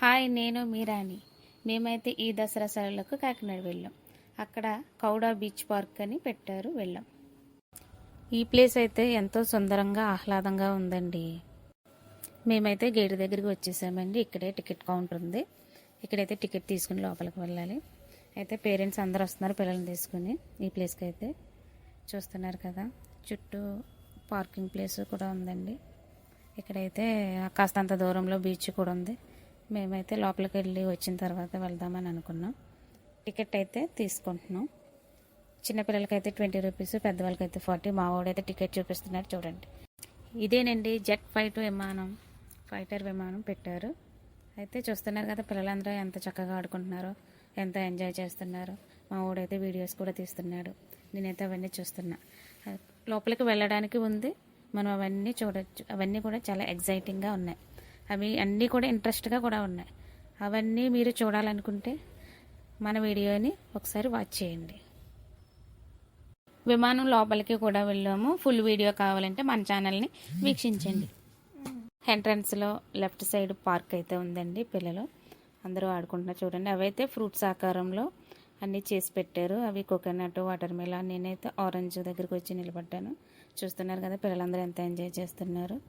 Hi, నేను మీ రాణి. మేమైతే ఈ దసరా సెలవులకు కాకినాడ వెళ్ళాం. అక్కడ కౌడా బీచ్ పార్క్ అని పెట్టారు, వెళ్ళాం. ఈ ప్లేస్ అయితే ఎంతో సుందరంగా ఆహ్లాదంగా ఉందండి. మేమైతే గేటు దగ్గరికి వచ్చేసామండి. ఇక్కడే టికెట్ కౌంటర్ ఉంది. ఇక్కడైతే టికెట్ తీసుకుని లోపలికి వెళ్ళాలి. అయితే పేరెంట్స్ అందరూ వస్తున్నారు పిల్లల్ని తీసుకుని. ఈ ప్లేస్కి అయితే చూస్తున్నారు కదా, చుట్టూ పార్కింగ్ ప్లేస్ కూడా ఉందండి. ఇక్కడైతే కాస్తంత దూరంలో బీచ్ కూడా ఉంది. మేమైతే లోపలికి వెళ్ళి వచ్చిన తర్వాత వెళ్దామని అనుకున్నాం. టికెట్ అయితే తీసుకుంటున్నాం. చిన్నపిల్లలకైతే 20 రూపీస్, పెద్దవాళ్ళకైతే 40. మా వాడైతే టికెట్ చూపిస్తున్నారు, చూడండి. ఇదేనండి జెట్ ఫైటర్ విమానం పెట్టారు. అయితే చూస్తున్నారు కదా, పిల్లలందరూ ఎంత చక్కగా ఆడుకుంటున్నారో, ఎంత ఎంజాయ్ చేస్తున్నారు. మా వాడైతే వీడియోస్ కూడా తీస్తున్నాడు. నేనైతే అవన్నీ చూస్తున్నా. లోపలికి వెళ్ళడానికి ఉంది, మనం అవన్నీ చూడొచ్చు. అవన్నీ కూడా చాలా ఎగ్జైటింగ్గా ఉన్నాయి. అవి అన్నీ కూడా ఇంట్రెస్ట్గా కూడా ఉన్నాయి. అవన్నీ మీరు చూడాలనుకుంటే మన వీడియోని ఒకసారి వాచ్ చేయండి. విమానం లోపలికి కూడా వెళ్ళాము. ఫుల్ వీడియో కావాలంటే మన ఛానల్ని వీక్షించండి. ఎంట్రన్స్లో లెఫ్ట్ సైడ్ పార్క్ అయితే ఉందండి. పిల్లలు అందరూ ఆడుకుంటున్నారు, చూడండి. అవైతే ఫ్రూట్స్ ఆకారంలో అన్నీ చేసి పెట్టారు. అవి కోకోనట్, వాటర్ మిలన్. నేనైతే ఆరెంజ్ దగ్గరికి వచ్చి నిలబడ్డాను. చూస్తున్నారు కదా, పిల్లలందరూ ఎంత ఎంజాయ్ చేస్తున్నారు.